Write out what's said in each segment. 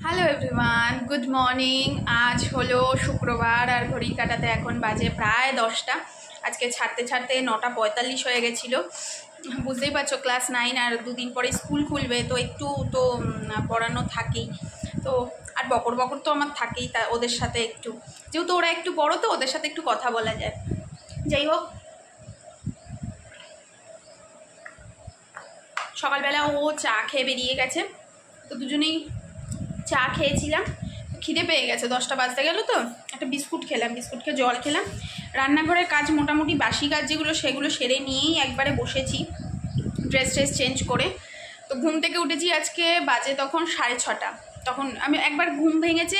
Hello everyone, good morning. আজ হলো শুক্রবার আর ঘড়ির কাঁটাতে এখন বাজে প্রায় 10টা। আজকে ছাড়তে ছাড়তে 9:45 হয়ে গেছিলো। বুঝতেই পারছো, ক্লাস 9 আর দুদিন পরে স্কুল খুলবে, তো একটু তো পড়ানো থাকেই। তো আর বকর বকর তো আমার থাকেই, তা ওদের সাথে একটু, যেহেতু ওরা একটু বড় তো ওদের সাথে একটু কথা বলা যায়। যাই হোক, সকালবেলা ও চা খেয়ে বেরিয়ে গেছে, তো দুজনেই চা খেয়েছিলাম। খিদে পেয়ে গেছে, 10টা বাজতে গেল, তো একটা বিস্কুট খেলাম, বিস্কুট খেয়ে জল খেলাম। রান্নাঘরের কাজ মোটামুটি বাসি কাজ যেগুলো সেগুলো সেরে নিয়েই একবারে বসেছি, ড্রেস চেঞ্জ করে। তো ঘুম থেকে উঠেছি, আজকে বাজে তখন 6:30। তখন আমি একবার ঘুম ভেঙেছে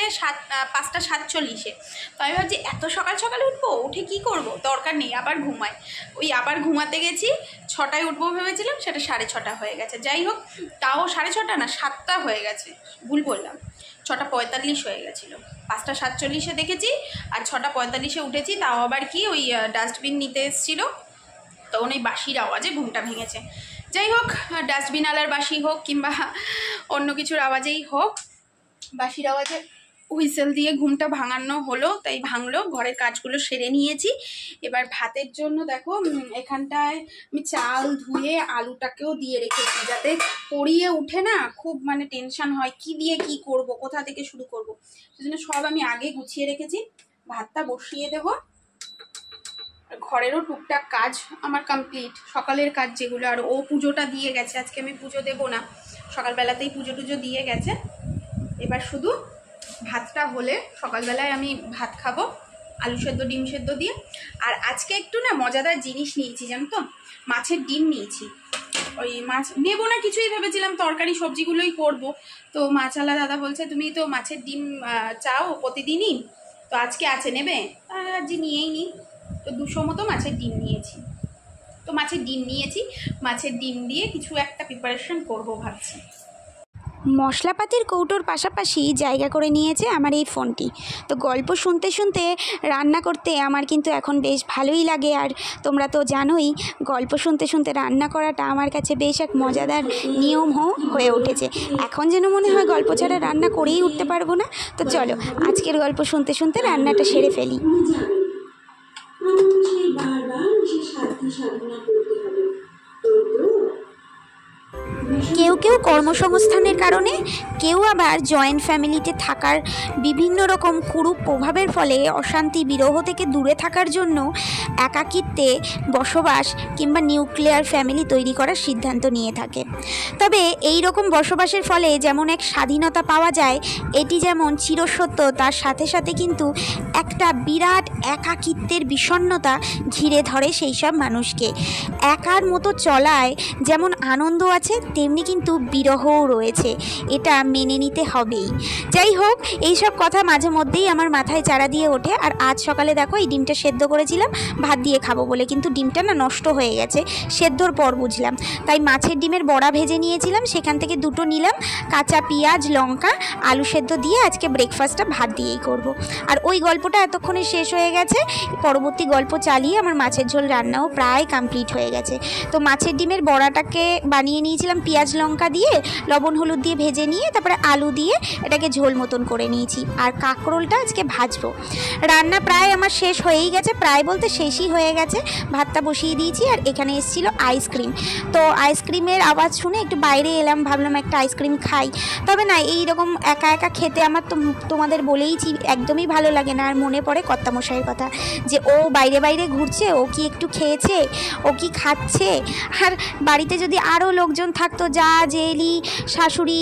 5:47। তো আমি ভাবছি এত সকাল সকালে উঠবো, উঠে কি করব, দরকার নেই, আবার ঘুমাই। ওই আবার ঘুমাতে গেছি, 6টায় উঠবো ভেবেছিলাম, সেটা 6:30 হয়ে গেছে। যাই হোক, তাও 6:30 না, 7টা হয়ে গেছে, ভুল বললাম, 6:45 হয়ে গেছিলো। 5:47 দেখেছি আর 6:45 উঠেছি। তাও আবার কি, ওই ডাস্টবিন নিতে এসেছিলো, তখন ওই বাসির আওয়াজে ঘুমটা ভেঙেছে। যাই হোক, ডাস্টবিন আলার বাসি হোক কিংবা অন্য কিছুর আওয়াজেই হোক, বাসির আওয়াজে হুইসেল দিয়ে ঘুমটা ভাঙানো হলো, তাই ভাঙলো। ঘরের কাজগুলো সেরে নিয়েছি। এবার ভাতের জন্য দেখো, এখানটায় আমি চাল ধুয়ে আলুটাকেও দিয়ে রেখেছি, যাতে পড়িয়ে উঠে না খুব টেনশন হয় কি দিয়ে কি করব, কোথা থেকে শুরু করব। সেজন্য সব আমি আগে গুছিয়ে রেখেছি। ভাতটা বসিয়ে দেবো। ঘরেরও টুকটাক কাজ আমার কমপ্লিট, সকালের কাজ যেগুলো। আর ও পুজোটা দিয়ে গেছে, আজকে আমি পুজো দেবো না, সকালবেলাতেই পুজো টুজো দিয়ে গেছে। এবার শুধু ভাতটা হলে সকালবেলায় আমি ভাত খাবো, আলু সেদ্ধ ডিম সেদ্ধ দিয়ে। আর আজকে একটু না মজাদার জিনিস নিয়েছি, জানো তো, মাছের ডিম নিয়েছি। ওই মাছ নেবো না কিছুই ভেবেছিলাম, তরকারি সবজিগুলোই করব। তো মাছওয়ালা দাদা বলছে তুমি তো মাছের ডিম চাও প্রতিদিনই, তো আজকে আছে, নেবে? আজ নিয়েই নি। তো 200 মতো মাছের ডিম নিয়েছি। তো মাছের ডিম দিয়ে কিছু একটা প্রিপারেশন করব ভাবছি। মশলাপাতির কৌটোর পাশাপাশি জায়গা করে নিয়েছে আমার এই ফোনটি। তো গল্প শুনতে শুনতে রান্না করতে আমার কিন্তু এখন বেশ ভালোই লাগে। আর তোমরা তো জানোই, গল্প শুনতে শুনতে রান্না করাটা আমার কাছে বেশ এক মজাদার নিয়ম হয়ে উঠেছে। এখন যেন মনে হয় গল্প ছাড়া রান্না করেই উঠতে পারবো না। তো চলো, আজকের গল্প শুনতে শুনতে রান্নাটা সেরে ফেলি। কেউ কেউ কর্মসংস্থানের কারণে, কেউ আবার জয়েন্ট ফ্যামিলিতে থাকার বিভিন্ন রকম কুরূপ প্রভাবের ফলে অশান্তি বিরহ থেকে দূরে থাকার জন্য একাকিত্বে বসবাস কিংবা নিউক্লিয়ার ফ্যামিলি তৈরি করার সিদ্ধান্ত নিয়ে থাকে। তবে এই রকম বসবাসের ফলে যেমন এক স্বাধীনতা পাওয়া যায়, এটি যেমন চিরসত্য, তার সাথে সাথে কিন্তু একটা বিরাট একাকিত্বের বিষণ্ণতা ঘিরে ধরে সেই সব মানুষকে। একার মতো চলায় যেমন আনন্দ আছে, তেমনি কিন্তু বিরহও রয়েছে, এটা মেনে নিতে হবেই। যাই হোক, এইসব কথা মাঝে মধ্যেই আমার মাথায় চাড়া দিয়ে ওঠে। আর আজ সকালে দেখো, এই ডিমটা সেদ্ধ করেছিলাম ভাত দিয়ে খাবো বলে, কিন্তু ডিমটা না নষ্ট হয়ে গেছে, সেদ্ধর পর বুঝলাম। তাই মাছের ডিমের বড়া ভেজে নিয়েছিলাম, সেখান থেকে 2টো নিলাম, কাঁচা পেঁয়াজ লঙ্কা আলু সেদ্ধ দিয়ে আজকে ব্রেকফাস্টটা ভাত দিয়েই করব। আর ওই গল্পটা এতক্ষণে শেষ হয়ে গেছে, পরবর্তী গল্প চালিয়ে আমার মাছের ঝোল রান্নাও প্রায় কমপ্লিট হয়ে গেছে। তো মাছের ডিমের বড়াটাকে বানিয়ে নিয়েছিলাম পেঁয়াজ লঙ্কা দিয়ে, লবণ হলুদ দিয়ে ভেজে নিয়ে তারপরে আলু দিয়ে এটাকে ঝোল মতন করে নিয়েছি। আর কাঁকরোলটা আজকে ভাজবো। রান্না প্রায় আমার শেষ হয়েই গেছে, প্রায় বলতে শেষই হয়ে গেছে। ভাতটা বসিয়ে দিয়েছি। আর এখানে এসেছিলো আইসক্রিম, তো আইসক্রিমের আওয়াজ শুনে একটু বাইরে এলাম, ভাবলাম একটা আইসক্রিম খাই। তবে না, এই রকম একা একা খেতে আমার তো তোমাদের বলেইছি একদমই ভালো লাগে না। আর মনে পড়ে কর্তামশাইয়ের কথা, যে ও বাইরে বাইরে ঘুরছে, ও কি একটু খেয়েছে, ও কি খাচ্ছে। আর বাড়িতে যদি আরও লোকজন থাকতো, যা জেলি শাশুড়ি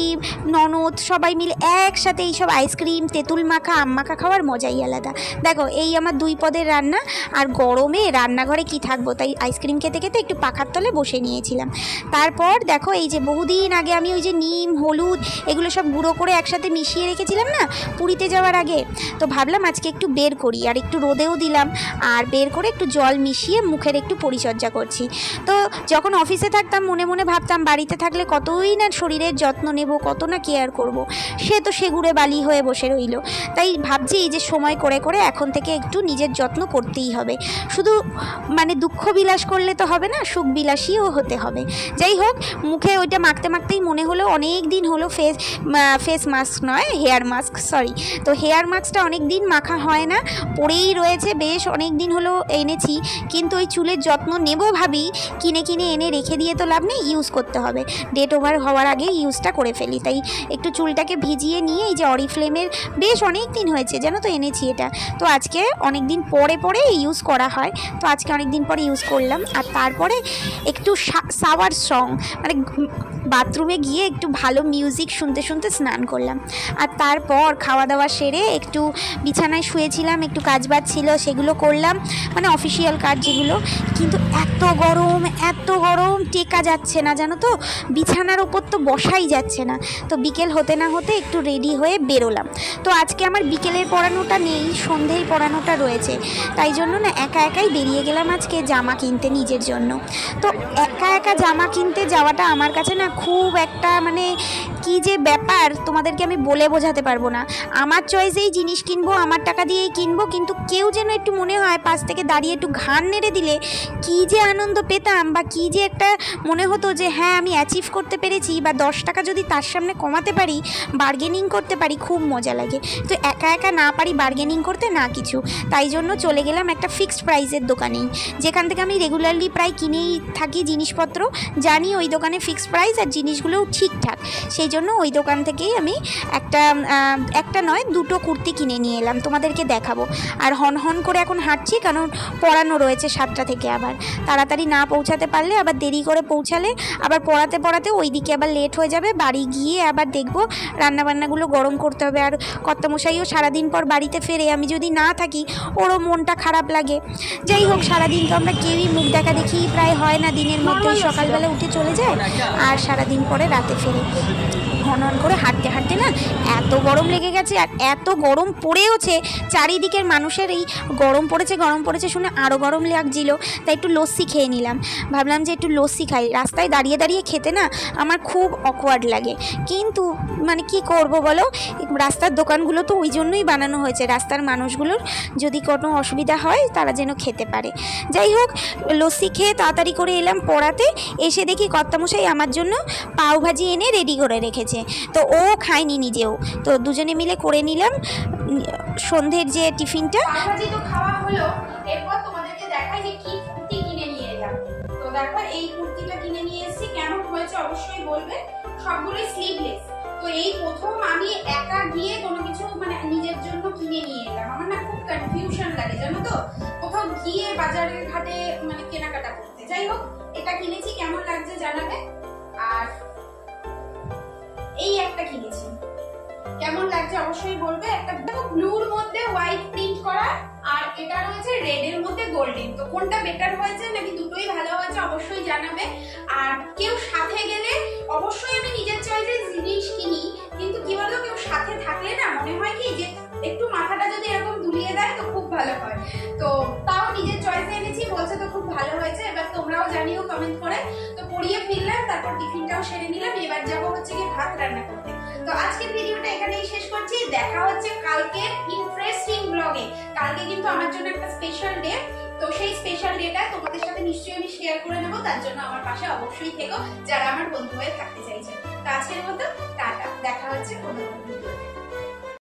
ননদ সবাই মিলে একসাথে এইসব আইসক্রিম তেঁতুল মাখা আম মাখা খাওয়ার মজাই আলাদা। দেখো, এই আমার 2 পদের রান্না, আর গরমে রান্নাঘরে কি থাকবো, তাই আইসক্রিম খেতে খেতে একটু পাখার তলে বসে নিয়েছিলাম। তারপর দেখো, এই যে বহুদিন আগে আমি ওই যে নিম হলুদ এগুলো সব গুঁড়ো করে একসাথে মিশিয়ে রেখেছিলাম না পুরীতে যাওয়ার আগে, তো ভাবলাম আজকে একটু বের করি। আর একটু রোদেও দিলাম, আর বের করে একটু জল মিশিয়ে মুখের একটু পরিচর্যা করছি। তো যখন অফিসে থাকতাম মনে মনে ভাবতাম বাড়িতে থাকলে কতই না শরীরের যত্ন নেব, কত না কেয়ার করব, সে তো সেগুড়ে বালি হয়ে বসে রইল। তাই ভাবছি যে সময় করে করে এখন থেকে একটু নিজের যত্ন করতেই হবে। শুধু মানে দুঃখ বিলাস করলে তো হবে না, সুখ বিলাসীও হতে হবে। যাই হোক, মুখে ওইটা মাখতে মাখতেই মনে হলো অনেক দিন হলো ফেস মাস্ক নয়, হেয়ার মাস্ক, সরি। তো হেয়ার মাস্কটা অনেক দিন মাখা হয় না, পড়েই রয়েছে, বেশ অনেক দিন হলো এনেছি, কিন্তু ওই চুলের যত্ন নেব ভাবি কিনে কিনে এনে রেখে দিয়ে তো লাভ নেই, ইউজ করতে হবে। ডেট ওভার হওয়ার আগে ইউজটা করে ফেলি। তাই একটু চুলটাকে ভিজিয়ে নিয়ে এই যে অরিফ্লেমের, বেশ অনেক দিন হয়েছে জানো তো এনেছি এটা, তো আজকে অনেক দিন পরে পরে ইউজ করা হয়, তো আজকে অনেক দিন পরে ইউজ করলাম। আর তারপরে একটু শাওয়ার সং, মানে বাথরুমে গিয়ে একটু ভালো মিউজিক শুনতে শুনতে স্নান করলাম। আর তারপর খাওয়া দাওয়া সেরে একটু বিছানায় শুয়েছিলাম, একটু কাজবাজ ছিল সেগুলো করলাম, মানে অফিসিয়াল কাজ যেগুলো। কিন্তু এত গরম টেকা যাচ্ছে না জানো তো, বিছানার ওপর তো বসাই যাচ্ছে না। তো বিকেল হতে না হতে একটু রেডি হয়ে বেরোলাম। তো আজকে আমার বিকেলের পড়ানোটা নেই, সন্ধেয় পড়ানোটা রয়েছে, তাই জন্য না একা একাই বেরিয়ে গেলাম আজকে জামা কিনতে নিজের জন্য। তো একা একা জামা কিনতে যাওয়াটা আমার কাছে না খুব একটা মানে কি যে ব্যাপার, তোমাদেরকে আমি বলে বোঝাতে পারবো না। আমার চয়েসেই জিনিস কিনবো, আমার টাকা দিয়েই কিনবো, কিন্তু কেউ যেন একটু মনে হয় পাশ থেকে দাঁড়িয়ে একটু ঘাড় নেড়ে দিলে কী যে আনন্দ পেতাম, বা কী যে একটা মনে হতো যে হ্যাঁ আমি অ্যাচিভ করতে পেরেছি, বা 10 টাকা যদি তার সামনে কমাতে পারি, বার্গেনিং করতে পারি, খুব মজা লাগে। তো একা একা না পারি বার্গেনিং করতে না কিছু, তাই জন্য চলে গেলাম একটা ফিক্সড প্রাইসের দোকানেই, যেখান থেকে আমি রেগুলারলি প্রায় কিনেই থাকি জিনিসপত্র, জানি ওই দোকানে ফিক্সড প্রাইস আর জিনিসগুলোও ঠিকঠাক, সেই জন্য ওই দোকান থেকেই আমি একটা নয় দুটো কুর্তি কিনে নিয়ে এলাম, তোমাদেরকে দেখাবো। আর হন করে এখন হাঁটছি, কারণ পড়ানো রয়েছে 7টা থেকে, আবার তাড়াতাড়ি না পৌঁছাতে পারলে, আবার দেরি করে পৌঁছালে আবার পড়াতে ওইদিকে আবার লেট হয়ে যাবে, বাড়ি গিয়ে আবার দেখবো রান্নাবান্নাগুলো গরম করতে হবে। আর কর্তামশাইও সারাদিন পর বাড়িতে ফেরে, আমি যদি না থাকি ওরও মনটা খারাপ লাগে। যাই হোক, সারাদিন তো আমরা কেউই মুখ দেখা দেখি প্রায় হয় না, দিনের মধ্যেই সকালবেলা উঠে চলে যায় আর সারাদিন পরে রাতে ফেরে। হন করে হাঁটতে না এত গরম লেগে গেছে, আর এত গরম পড়েওছে, চারিদিকের মানুষের এই গরম পড়েছে শুনে আরও গরম লাগছিল। তাই একটু লস্যি খেয়ে নিলাম, ভাবলাম যে একটু লস্যি খাই। রাস্তায় দাঁড়িয়ে খেতে না আমার খুব অকওয়ার্ড লাগে, কিন্তু মানে কি করব বলো, রাস্তার দোকানগুলো তো ওই জন্যই বানানো হয়েছে, রাস্তার মানুষগুলোর যদি কোনো অসুবিধা হয় তারা যেন খেতে পারে। যাই হোক, লস্যি খেয়ে তাড়াতাড়ি করে এলাম পড়াতে, এসে দেখি কর্তামশাই আমার জন্য পাওভাজি এনে রেডি করে রেখেছে। তো ও খায়নি নিজেও, তো দুজনে মিলে করে নিলাম সন্ধ্যের যে টিফিনটা। পাওভাজি তো খাওয়া হলো, এরপর তোমাদেরকে দেখাই যে কি কুর্তি কিনে নিয়ে এলাম। তো দেখো এই কুর্তিটা কিনে নিয়ে এসেছি, কেমন হয়েছে অবশ্যই বলবে। সবগুলোই স্লিভলেস। তো এই প্রথম আমি একা গিয়ে কোনো কিছু মানে নিজের জন্য কিনে নিয়ে এলাম। আমার না খুব কনফিউশন লাগে জানো তো, কোথাও গিয়ে বাজারের ঘাটে মানে কেনাকাটা করতে। যাই হোক, এটা কিনেছি, কেমন লাগছে জানাবে। আর এই একটা কিনেছি, কেমন লাগছে অবশ্যই বলবে। একটা ব্লুর মধ্যে হোয়াইট প্রিন্ট করা, আর এটা রয়েছে রেড এর মধ্যে গোল্ডেন। তো কোনটা বেটার হয়েছে নাকি দুটোই ভালো হয়েছে অবশ্যই জানাবে। আর কেউ সাথে গেলে অবশ্যই আমি নিজের চয়েসে জিনিস কিনি, কিন্তু কি বলতো কেউ সাথে থাকলে না মনে হয় কি যে একটু মাথাটা যদি এরকম দুলিয়ে দেয় তো খুব ভালো হয়। তো তাও নিজের চয়েসে এনেছি, বলছে তো খুব ভালো হয়েছে। এবার তোমরাও জানিও কমেন্ট করে। তো পরিয়ে ফিরলাম, তারপর টিফিনটাও সেরে নিলাম, এবার যাবো হচ্ছে কি ভাত রান্না করতে। তো আজকের ভিডিওটা এখানেই শেষ করছি, দেখা হচ্ছে কালকের ইন্টারেস্টিং ব্লগে। কালকে কিন্তু আমার জন্য একটা স্পেশাল ডে, তো সেই স্পেশাল ডেটা তোমাদের সাথে নিশ্চয়ই আমি শেয়ার করে নেবো। তার জন্য আমার পাশে অবশ্যই থেকো যারা আমার বন্ধু হয়ে থাকতে চাইছে। তো আজকের মতো টাটা, দেখা হচ্ছে অন্য ভিডিওতে।